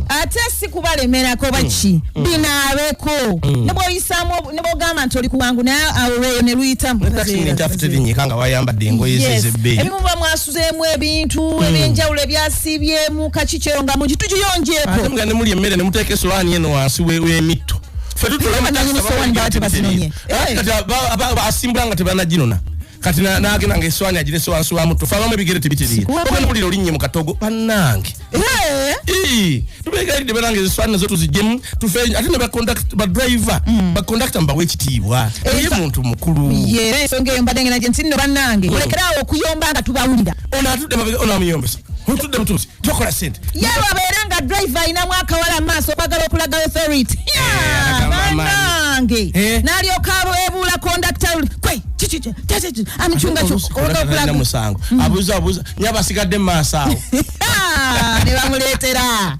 ate si kubalemerako baki binaabeko nebo isamo nebo gama ntoli kuwangu na awo ne luita mukazira tafuti nyikanga wayambadde engoye zezebbe ebimuba mwasuzemu ebintu ebyenjawulo ebyasibye mu kakikyero nga mu kitu kiyonjeeko ate mugande muli emmere ne muteeka essowaani eno wansi w'emitto ffe tutulamasowani asimbulanga tebanaginona kati nagenda ng'essowaani agire essowaansi wa mutto faabamu ebigere tebitiriira ogenda mulira olinnye mu katogo bannange tubeegayiridde banange essowaani nazo tuziggyemu tufe ate ne badriver bakondakita mbawe ekitiibwa ye muntu mukulu era ensonga eyo mbadde ngena gye nti nno bannange olekeraawo okuyomba nga tubawulira ono atudde mabega ono amuyombesa otudde mutuusi tokola sente ye wabeera nga driver ayinamu akawala maaso okwagala okulaga authority bannange n'alyoka ebuula kondakita kwe amichunga na musango abuza nyaba sigadde maaso awo ne bamuleetera